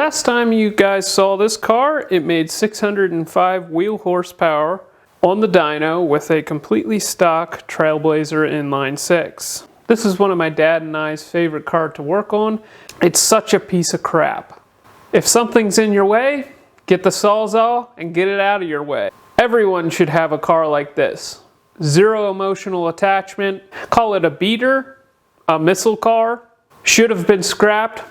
Last time you guys saw this car, it made 605 wheel horsepower on the dyno with a completely stock Trailblazer inline 6. This is one of my dad and I's favorite car to work on. It's such a piece of crap. If something's in your way, get the Sawzall and get it out of your way. Everyone should have a car like this. Zero emotional attachment. Call it a beater, a missile car, should have been scrapped,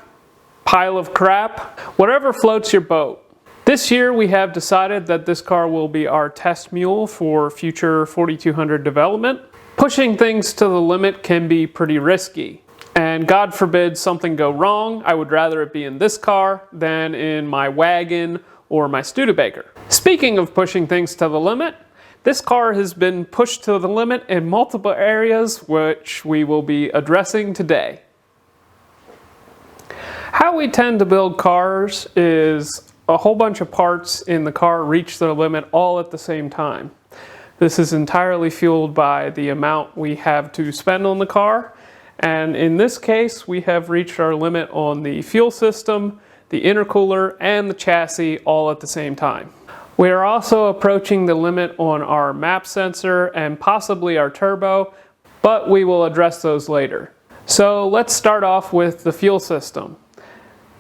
pile of crap, whatever floats your boat. This year we have decided that this car will be our test mule for future 4200 development. Pushing things to the limit can be pretty risky, and God forbid something go wrong. I would rather it be in this car than in my wagon or my Studebaker. Speaking of pushing things to the limit, this car has been pushed to the limit in multiple areas, which we will be addressing today. How we tend to build cars is a whole bunch of parts in the car reach their limit all at the same time. This is entirely fueled by the amount we have to spend on the car, and in this case we have reached our limit on the fuel system, the intercooler, and the chassis all at the same time. We are also approaching the limit on our map sensor and possibly our turbo, but we will address those later. So let's start off with the fuel system.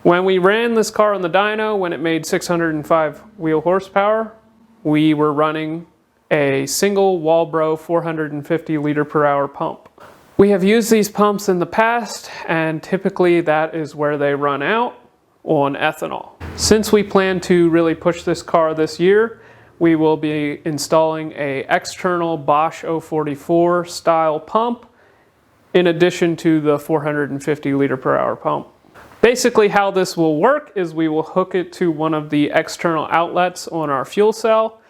When we ran this car on the dyno, when it made 605 wheel horsepower, we were running a single Walbro 450 liter per hour pump. We have used these pumps in the past, and typically that is where they run out on ethanol. Since we plan to really push this car this year, we will be installing an external Bosch 044 style pump in addition to the 450 liter per hour pump. Basically how this will work is we will hook it to one of the external outlets on our fuel cell,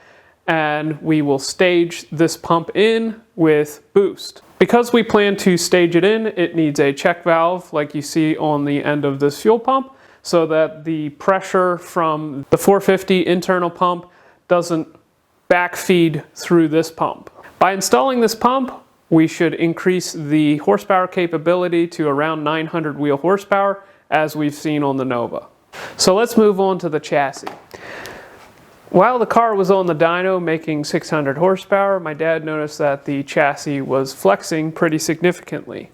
and we will stage this pump in with boost. Because we plan to stage it in, it needs a check valve like you see on the end of this fuel pump, so that the pressure from the 450 internal pump doesn't backfeed through this pump. By installing this pump, we should increase the horsepower capability to around 900 wheel horsepower, as we've seen on the Nova. So let's move on to the chassis. While the car was on the dyno making 600 horsepower, my dad noticed that the chassis was flexing pretty significantly.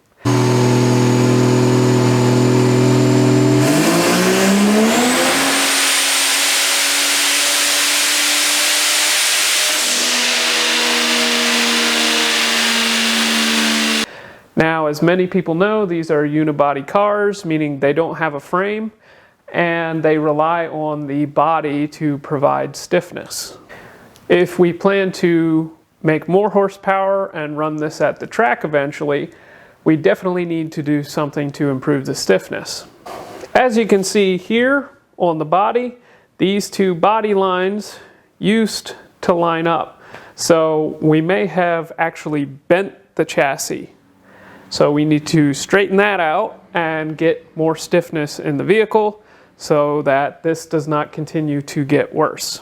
Now, as many people know, these are unibody cars, meaning they don't have a frame, and they rely on the body to provide stiffness. If we plan to make more horsepower and run this at the track eventually, we definitely need to do something to improve the stiffness. As you can see here on the body, these two body lines used to line up. So we may have actually bent the chassis. So we need to straighten that out and get more stiffness in the vehicle so that this does not continue to get worse.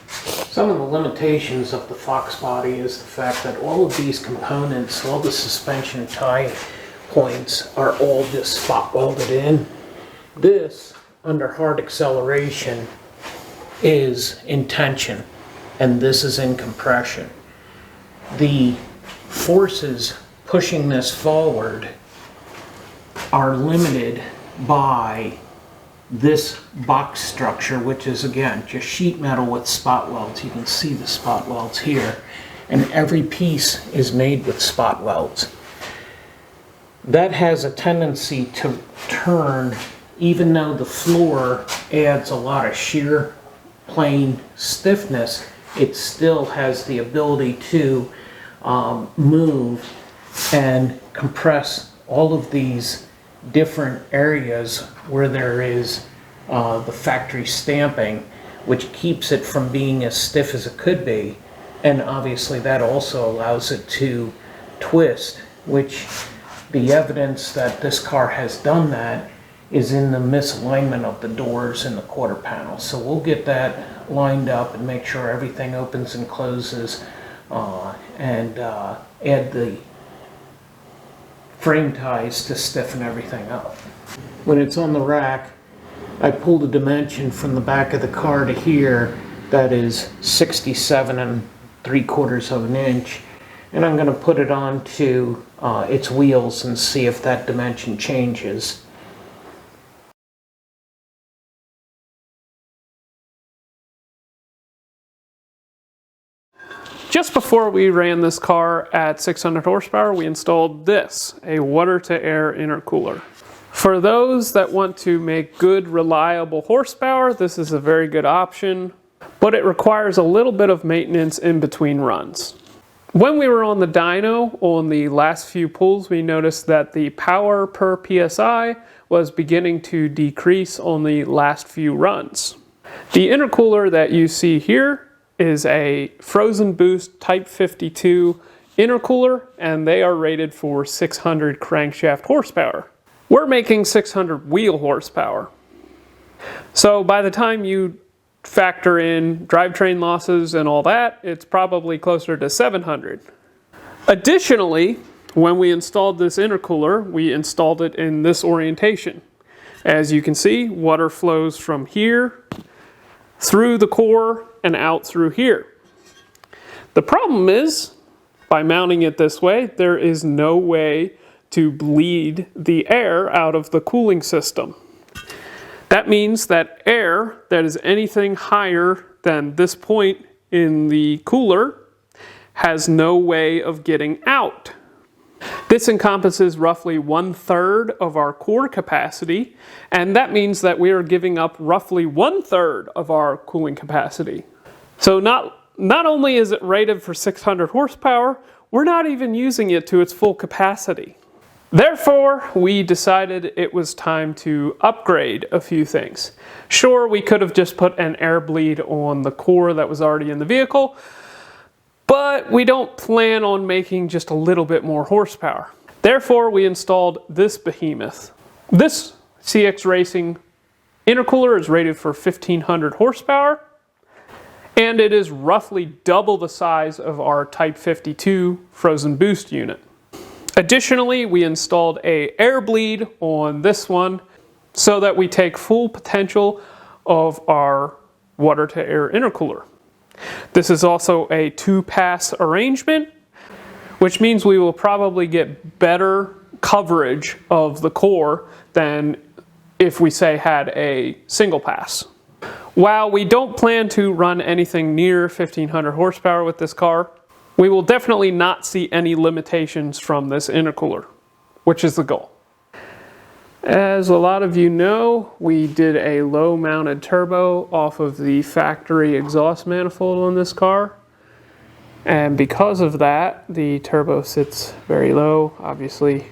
Some of the limitations of the Fox body is the fact that all of these components, all the suspension tie points, are all just spot welded in. This, under hard acceleration, is in tension, and this is in compression. The forces pushing this forward are limited by this box structure, which is again just sheet metal with spot welds. You can see the spot welds here, and every piece is made with spot welds. That has a tendency to turn, even though the floor adds a lot of shear plane stiffness, it still has the ability to move and compress all of these different areas where there is the factory stamping, which keeps it from being as stiff as it could be, and obviously that also allows it to twist, which the evidence that this car has done that is in the misalignment of the doors and the quarter panel. So we'll get that lined up and make sure everything opens and closes, and add the frame ties to stiffen everything up. When it's on the rack, I pulled a dimension from the back of the car to here that is 67 3/4 of an inch, and I'm going to put it onto its wheels and see if that dimension changes. Just before we ran this car at 600 horsepower, we installed this, a water-to-air intercooler. For those that want to make good, reliable horsepower, this is a very good option, but it requires a little bit of maintenance in between runs. When we were on the dyno, on the last few pulls, we noticed that the power per PSI was beginning to decrease on the last few runs. The intercooler that you see here is a Frozen Boost Type 52 intercooler, and they are rated for 600 crankshaft horsepower. We're making 600 wheel horsepower. So by the time you factor in drivetrain losses and all that, it's probably closer to 700. Additionally, when we installed this intercooler, we installed it in this orientation. As you can see, water flows from here through the core and out through here. The problem is, by mounting it this way, there is no way to bleed the air out of the cooling system. That means that air that is anything higher than this point in the cooler has no way of getting out. This encompasses roughly 1/3 of our core capacity, and that means that we are giving up roughly 1/3 of our cooling capacity. So not only is it rated for 600 horsepower, we're not even using it to its full capacity. Therefore, we decided it was time to upgrade a few things. Sure, we could have just put an air bleed on the core that was already in the vehicle, but we don't plan on making just a little bit more horsepower. Therefore, we installed this behemoth. This CX Racing intercooler is rated for 1500 horsepower, and it is roughly double the size of our Type 52 Frozen Boost unit. Additionally, we installed an air bleed on this one so that we take full potential of our water-to-air intercooler. This is also a 2-pass arrangement, which means we will probably get better coverage of the core than if we say had a single pass. While we don't plan to run anything near 1500 horsepower with this car, we will definitely not see any limitations from this intercooler, which is the goal. As a lot of you know, we did a low mounted turbo off of the factory exhaust manifold on this car. And because of that, the turbo sits very low, obviously.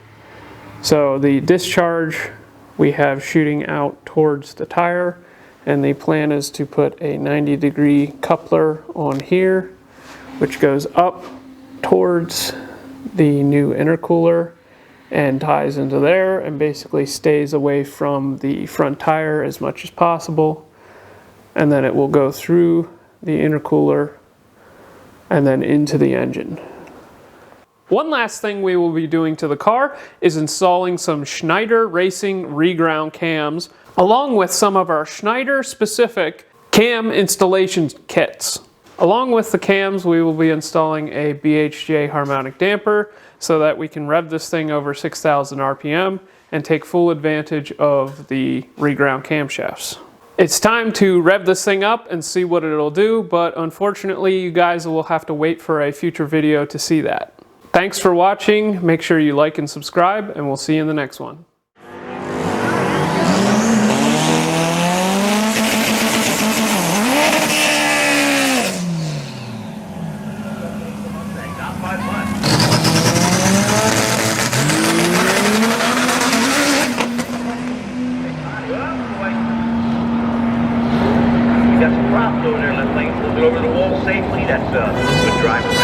So the discharge we have shooting out towards the tire, and the plan is to put a 90-degree coupler on here, which goes up towards the new intercooler and ties into there and basically stays away from the front tire as much as possible. And then it will go through the intercooler and then into the engine. One last thing we will be doing to the car is installing some Schneider Racing reground cams, along with some of our Schneider specific cam installation kits. Along with the cams, we will be installing a BHJ harmonic damper so that we can rev this thing over 6,000 RPM and take full advantage of the reground camshafts. It's time to rev this thing up and see what it'll do, but unfortunately you guys will have to wait for a future video to see that. Thanks for watching, make sure you like and subscribe, and we'll see you in the next one. Got some props over there, let's go over the wall safely. That's a good driver.